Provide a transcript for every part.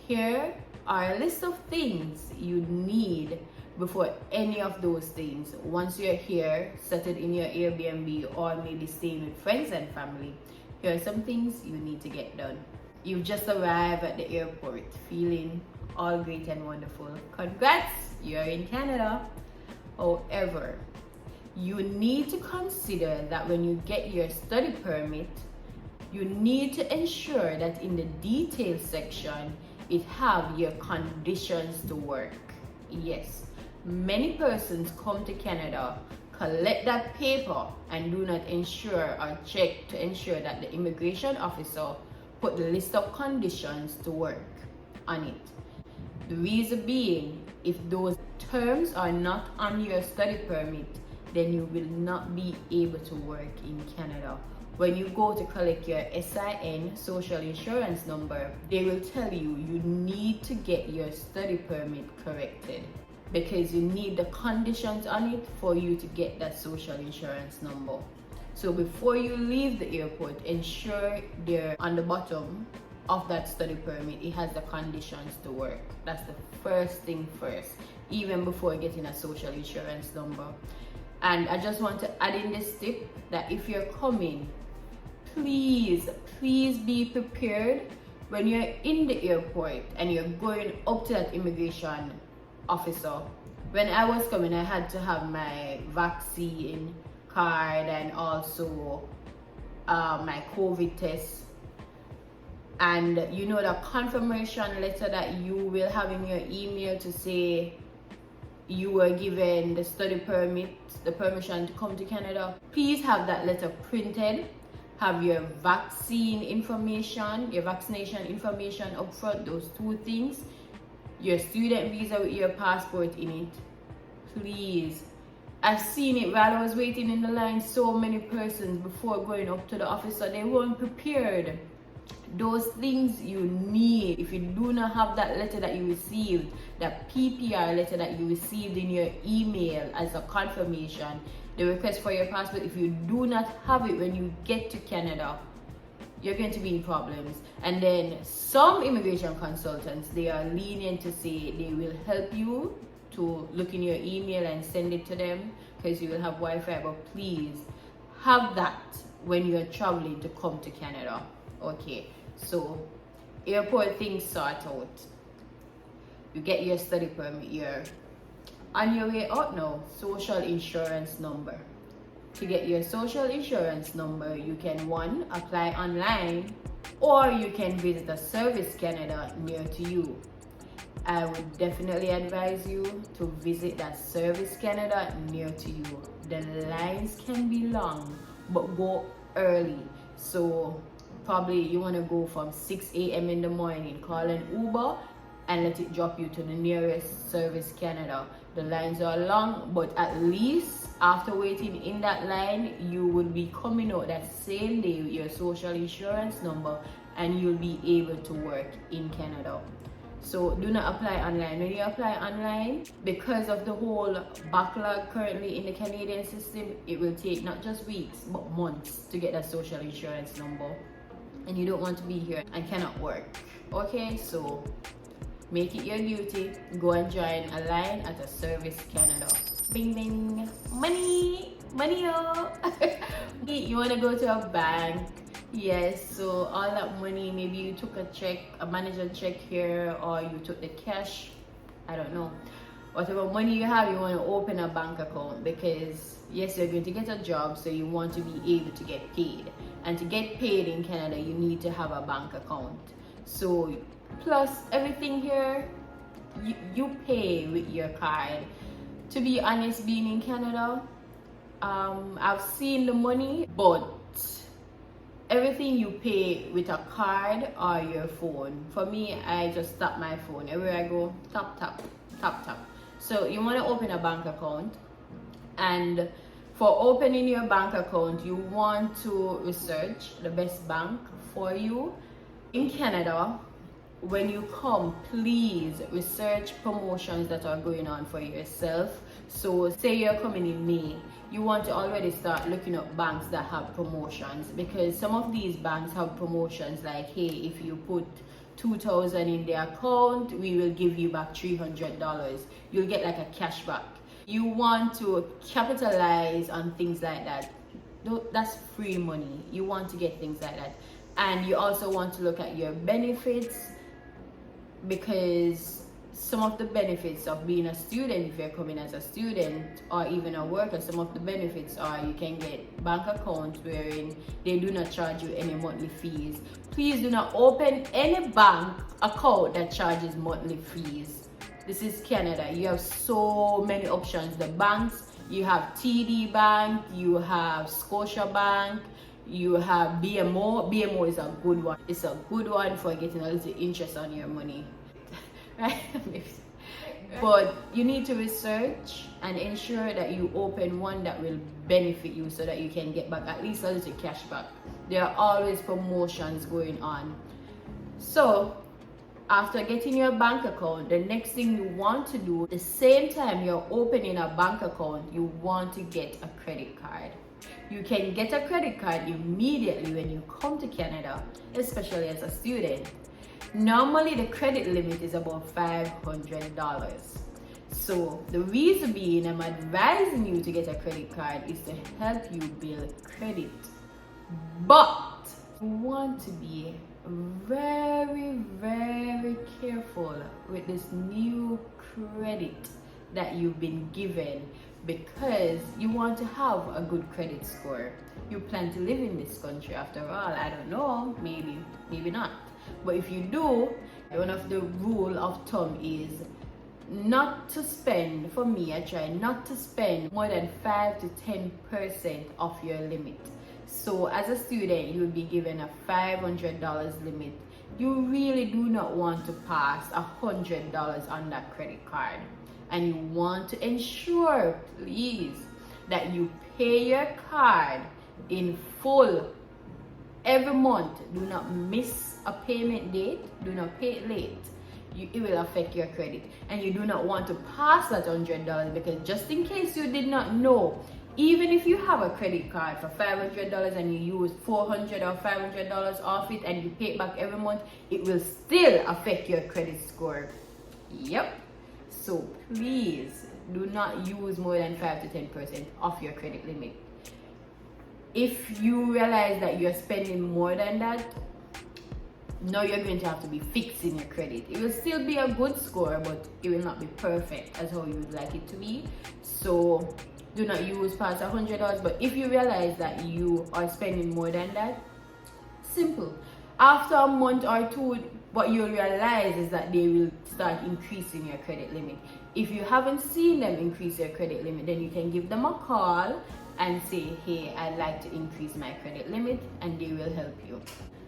Here are a list of things you need before any of those things. Once you're here, settled in your Airbnb or maybe staying with friends and family, here are some things you need to get done. You've just arrived at the airport feeling all great and wonderful. Congrats, you're in Canada. However, you need to consider that when you get your study permit, you need to ensure that in the details section, it have your conditions to work. Yes, many persons come to Canada, collect that paper and do not ensure or check to ensure that the immigration officer put the list of conditions to work on it. The reason being, if those terms are not on your study permit, then you will not be able to work in Canada. When you go to collect your SIN, social insurance number, they will tell you you need to get your study permit corrected because you need the conditions on it for you to get that social insurance number. So before you leave the airport, ensure they're on the bottom of that study permit. It has the conditions to work. That's the first thing first, even before getting a social insurance number. And I just want to add in this tip that if you're coming, please be prepared when you're in the airport and you're going up to that immigration officer. When I was coming, I had to have my vaccine card and also my COVID test. And you know the confirmation letter that you will have in your email to say you were given the study permit, the permission to come to Canada. Please have that letter printed. Have your vaccine information, your vaccination information up front, those two things. Your student visa with your passport in it. Please. I've seen it while I was waiting in the line, so many persons before going up to the officer, they weren't prepared. Those things you need. If you do not have that letter that you received, that PPR letter that you received in your email as a confirmation, the request for your passport, if you do not have it when you get to Canada, you're going to be in problems. And then some immigration consultants, they are lenient to say they will help you to look in your email and send it to them because you will have Wi-Fi, but please have that when you're traveling to come to Canada. Okay, so airport things sort out. You get your study permit here. On your way out now, social insurance number. To get your social insurance number, you can one, apply online, or you can visit a Service Canada near to you. I would definitely advise you to visit that Service Canada near to you. The lines can be long, but go early. So probably you want to go from 6 a.m. in the morning, call an Uber and let it drop you to the nearest Service Canada. The lines are long, but at least after waiting in that line, you will be coming out that same day with your social insurance number and you'll be able to work in Canada. So do not apply online. When you apply online, because of the whole backlog currently in the Canadian system, it will take not just weeks, but months to get that social insurance number. And you don't want to be here and cannot work. Okay, so make it your duty. Go and join a line at a Service Canada. Bing bing. Money! Money oh! You want to go to a bank. Yes, so all that money, maybe you took a check, a manager check here, or you took the cash. I don't know. Whatever money you have, you want to open a bank account because yes, you're going to get a job, so you want to be able to get paid. And to get paid in Canada, you need to have a bank account. So plus everything here, you pay with your card. To be honest, being in Canada, I've seen the money, but everything you pay with a card or your phone. For me, I just tap my phone. Everywhere I go, tap, tap, tap, tap. So you want to open a bank account, and for opening your bank account, you want to research the best bank for you. In Canada, when you come, please research promotions that are going on for yourself. So say you're coming in May, you want to already start looking up banks that have promotions, because some of these banks have promotions like, hey, if you put $2,000 in the account, we will give you back $300. You'll get like a cashback. You want to capitalize on things like that. That's free money. You want to get things like that. And you also want to look at your benefits, because some of the benefits of being a student, if you're coming as a student or even a worker, some of the benefits are you can get bank accounts wherein they do not charge you any monthly fees. Please do not open any bank account that charges monthly fees. This is Canada. You have so many options. The banks, you have TD Bank, you have Scotia Bank, you have BMO. BMO is a good one. It's a good one for getting a little interest on your money. Right? But you need to research and ensure that you open one that will benefit you so that you can get back at least a little cash back. There are always promotions going on. So after getting your bank account, the next thing you want to do, the same time you're opening a bank account, you want to get a credit card. You can get a credit card immediately when you come to Canada, especially as a student. Normally the credit limit is about $500. So the reason being I'm advising you to get a credit card is to help you build credit. But you want to be very, very careful with this new credit that you've been given, because you want to have a good credit score. You plan to live in this country after all. I don't know, maybe not. But if you do, one of the rule of thumb is not to spend, for me I try not to spend more than 5 to 10% of your limit. So as a student, you will be given a $500 limit. You really do not want to pass $100 on that credit card. And you want to ensure, please, that you pay your card in full every month. Do not miss a payment date. Do not pay it late. It will affect your credit. And you do not want to pass that $100, because just in case you did not know, even if you have a credit card for $500 and you use $400 or $500 off it and you pay it back every month, it will still affect your credit score. Yep. So please do not use more than 5 to 10% of your credit limit. If you realize that you're spending more than that, now you're going to have to be fixing your credit. It will still be a good score, but it will not be perfect as how you would like it to be. So do not use past $100. But if you realize that you are spending more than that, simple. After a month or two, what you'll realize is that they will start increasing your credit limit. If you haven't seen them increase your credit limit, then you can give them a call and say, hey, I'd like to increase my credit limit, and they will help you.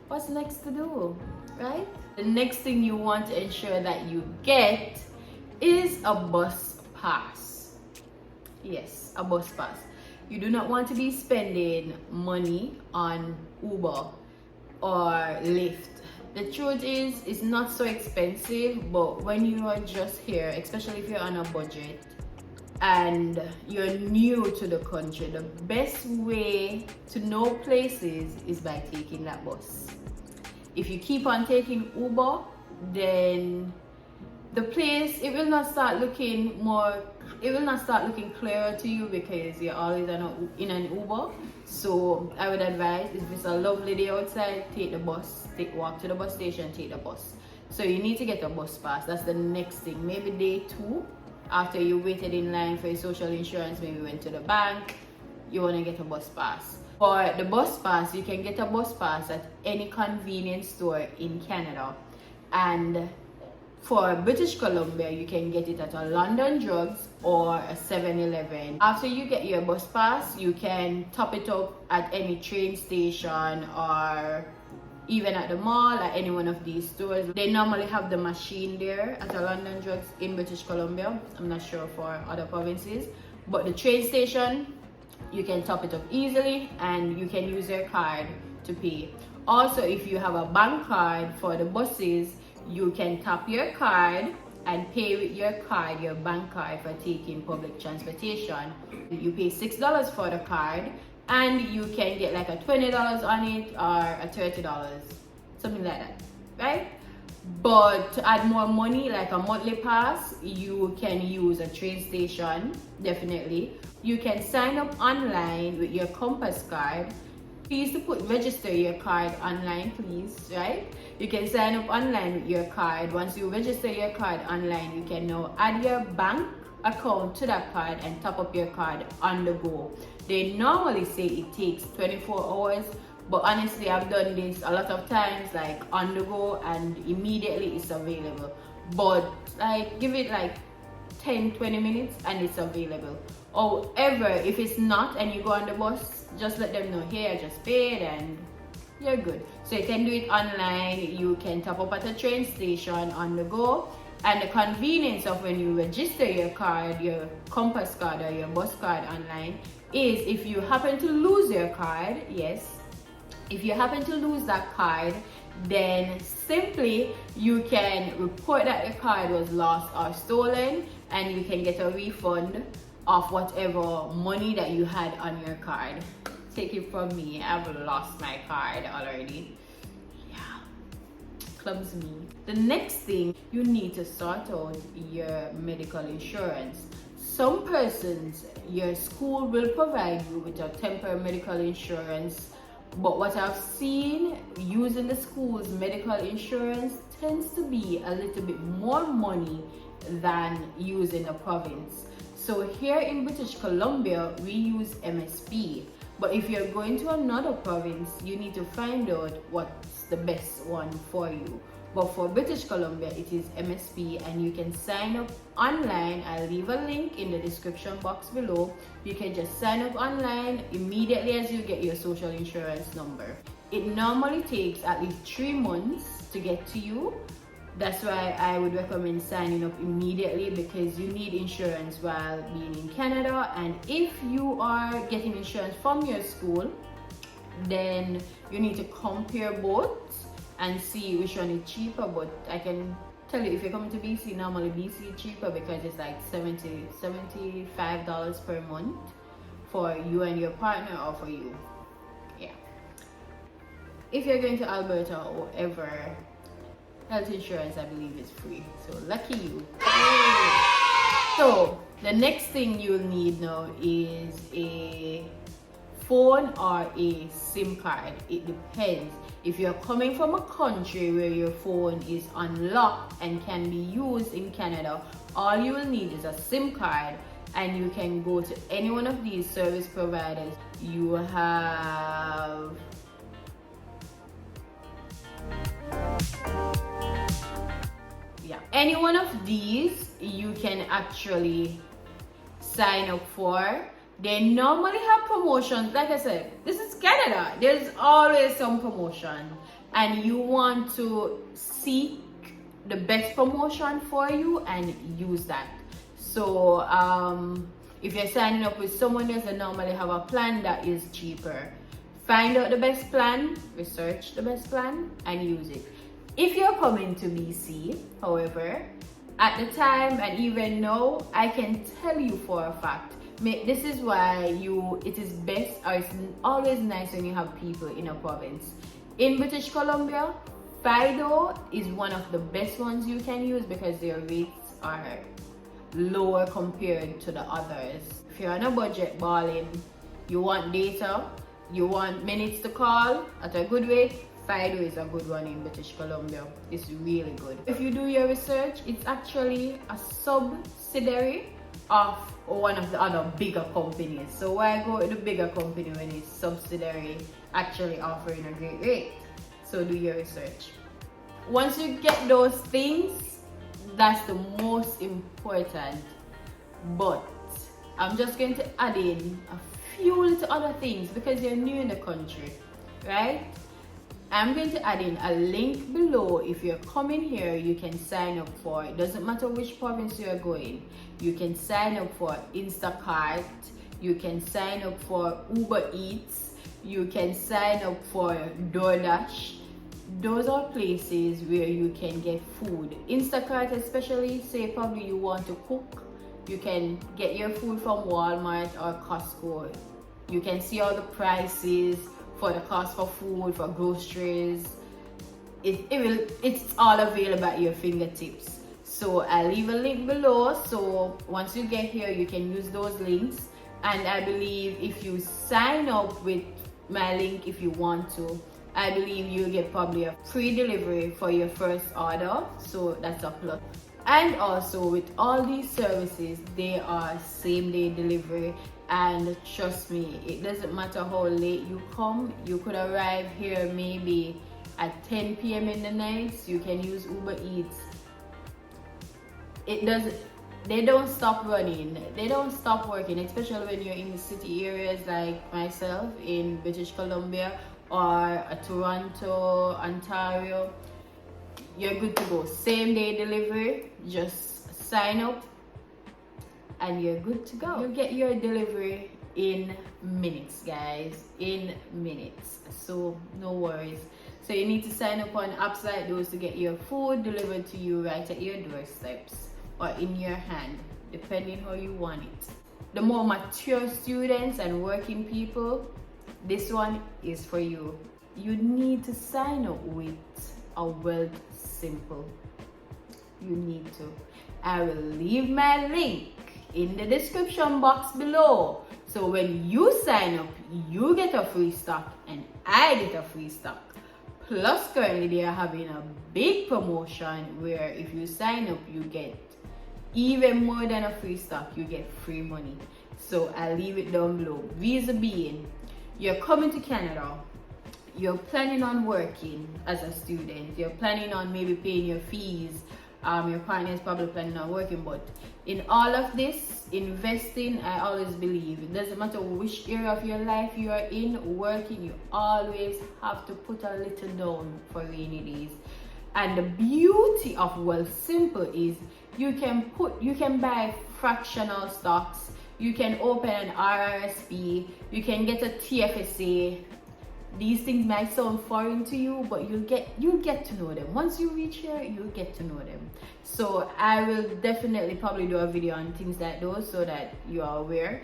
What's next to do, right? The next thing you want to ensure that you get is a bus pass. Yes, a bus pass. You do not want to be spending money on Uber or Lyft. The truth is, it's not so expensive, but when you are just here, especially if you're on a budget and you're new to the country, the best way to know places is by taking that bus. If you keep on taking Uber, then the place, it will not start looking clearer to you, because you're always in an Uber. So I would advise, if it's a lovely day outside, take the bus, walk to the bus station, take the bus. So you need to get a bus pass. That's the next thing. Maybe day 2, after you waited in line for your social insurance, maybe went to the bank, you want to get a bus pass. For the bus pass, you can get a bus pass at any convenience store in Canada. And for British Columbia, you can get it at a London Drugs or a 7-Eleven. After you get your bus pass, you can top it up at any train station or even at the mall, at any one of these stores. They normally have the machine there at a London Drugs in British Columbia. I'm not sure for other provinces. But the train station, you can top it up easily and you can use your card to pay. Also, if you have a bank card for the buses, you can tap your card and pay with your card, your bank card, for taking public transportation. You pay $6 for the card and you can get like a $20 on it or a $30, something like that, right? But to add more money, like a monthly pass, you can use a train station, definitely. You can sign up online with your Compass card. Please to register your card online, please, right? You can sign up online with your card. Once you register your card online, you can now add your bank account to that card and top up your card on the go. They normally say it takes 24 hours, but honestly, I've done this a lot of times, like on the go, and immediately it's available. But like, give it like 10-20 minutes and it's available. However, if it's not and you go on the bus, just let them know, hey, I just paid, and you're good. So you can do it online. You can top up at a train station on the go. And the convenience of when you register your card, your Compass card or your bus card online, is if you happen to lose your card, yes, if you happen to lose that card, then simply you can report that your card was lost or stolen, and you can get a refund of whatever money that you had on your card. Take it from me, I've lost my card already. Yeah, clubs me. The next thing, you need to sort out your medical insurance. Some persons, your school will provide you with a temporary medical insurance, but what I've seen using the school's medical insurance tends to be a little bit more money than using a province. So here in British Columbia, we use MSP. But if you're going to another province, you need to find out what's the best one for you. But for British Columbia, it is MSP, and you can sign up online. I'll leave a link in the description box below. You can just sign up online immediately as you get your social insurance number. It normally takes at least 3 months to get to you. That's why I would recommend signing up immediately, because you need insurance while being in Canada. And if you are getting insurance from your school, then you need to compare both and see which one is cheaper. But I can tell you, if you're coming to BC, normally BC is cheaper because it's like $75 per month for you and your partner, or for you. Yeah. If you're going to Alberta or ever, health insurance, I believe, is free. So lucky you. So the next thing you'll need now is a phone or a SIM card. It depends. If you're coming from a country where your phone is unlocked and can be used in Canada, all you will need is a SIM card, and you can go to any one of these service providers. You have any one of these you can actually sign up for. They normally have promotions. Like I said, this is Canada. There's always some promotion, and you want to seek the best promotion for you and use that. So if you're signing up with someone else, they normally have a plan that is cheaper. Find out the best plan, research the best plan, and use it. If you're coming to BC, however, at the time and even now, I can tell you for a fact, this is why it is best, or it's always nice when you have people in a province. In British Columbia, Fido is one of the best ones you can use because their rates are lower compared to the others. If you're on a budget balling, you want data, you want minutes to call at a good rate, Fido is a good one in British Columbia. It's really good. If you do your research, it's actually a subsidiary of one of the other bigger companies. So why go with the bigger company when it's subsidiary actually offering a great rate? So do your research. Once you get those things, that's the most important. But I'm just going to add in a few little other things because you're new in the country, right? I'm going to add in a link below. If you're coming here, you can sign up for, it doesn't matter which province you're going, you can sign up for Instacart, you can sign up for Uber Eats, you can sign up for DoorDash. Those are places where you can get food. Instacart especially, say probably you want to cook, you can get your food from Walmart or Costco. You can see all the prices for the cost for food, for groceries. it's all available at your fingertips. So I'll leave a link below, so once you get here you can use those links. And I believe if you sign up with my link, if you want to, I believe you'll get probably a free delivery for your first order, so that's a plus. And also with all these services, they are same day delivery, and trust me, it doesn't matter how late you come. You could arrive here maybe at 10 p.m. in the night. You can use Uber Eats. They don't stop running, they don't stop working, especially when you're in the city areas like myself in British Columbia or Toronto, Ontario. You're good to go. Same day delivery, just sign up and you're good to go. You get your delivery in minutes, guys, in minutes, so no worries. So you need to sign up on apps like those to get your food delivered to you right at your doorsteps or in your hand, depending how you want it. The more mature students and working people, this one is for you. You need to sign up with a Wealth Simple. You need to. I will leave my link in the description box below. So when you sign up, you get a free stock and I get a free stock. Plus currently they are having a big promotion where if you sign up, you get even more than a free stock, you get free money. So I'll leave it down below. Visa being, you're coming to Canada, you're planning on working as a student, you're planning on maybe paying your fees, your partner is probably planning on working, but in all of this, investing, I always believe, it doesn't matter which area of your life you are in, working, you always have to put a little down for rainy days. And the beauty of Wealth Simple is you can buy fractional stocks, you can open an RRSP, you can get a TFSA. These things might sound foreign to you, but you'll get to know them. Once you reach here, you'll get to know them. So I will definitely probably do a video on things like those so that you are aware.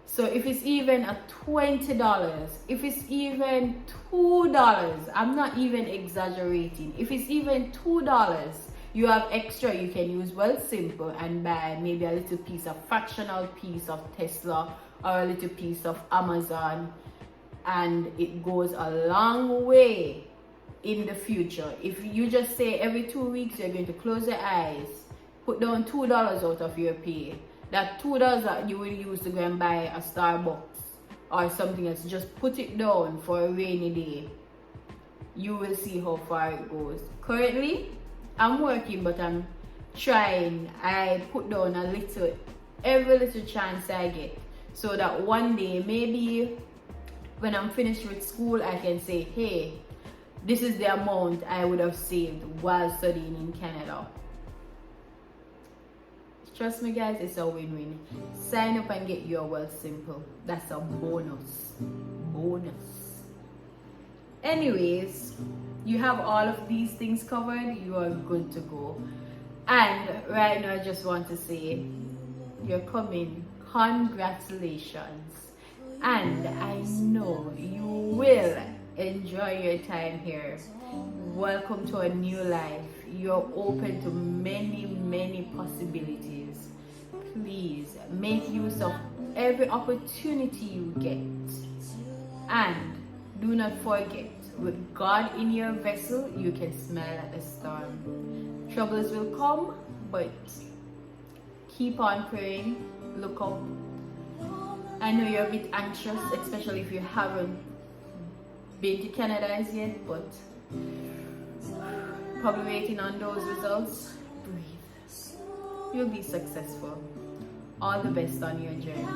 So if it's even a $20, if it's even $2, I'm not even exaggerating. If it's even $2, you have extra, you can use Wealth Simple and buy maybe a little piece, a fractional piece of Tesla or a little piece of Amazon, and it goes a long way in the future. If you just say every 2 weeks you're going to close your eyes, put down $2 out of your pay, that $2 that you will use to go and buy a Starbucks or something else, just put it down for a rainy day. You will see how far it goes. Currently I'm working, but I'm trying. I put down a little, every little chance I get, so that one day, maybe when I'm finished with school, I can say, hey, this is the amount I would have saved while studying in Canada. Trust me guys, it's a win-win. Sign up and get your Wealth Simple. That's a bonus. Anyways, you have all of these things covered, you are good to go. And right now I just want to say, you're coming. Congratulations. And I know you will enjoy your time here. Welcome to a new life. You're open to many possibilities. Please make use of every opportunity you get. And do not forget, with God in your vessel, you can smile at the storm. Troubles will come, but keep on praying, look up. I know you're a bit anxious, especially if you haven't been to Canada as yet, but probably waiting on those results. Breathe. You'll be successful. All the best on your journey.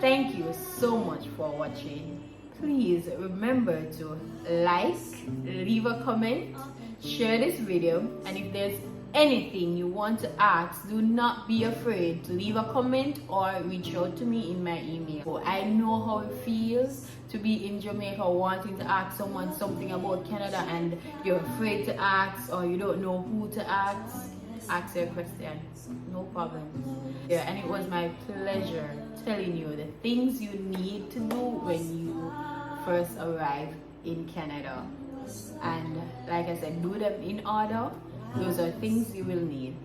Thank you so much for watching. Please remember to like, leave a comment, share this video, and if there's anything you want to ask, do not be afraid to leave a comment or reach out to me in my email. I know how it feels to be in Jamaica wanting to ask someone something about Canada and you're afraid to ask or you don't know who to ask. Ask your question, no problem. Yeah, and it was my pleasure telling you the things you need to do when you first arrive in Canada. And like I said, do them in order. Those are things you will need.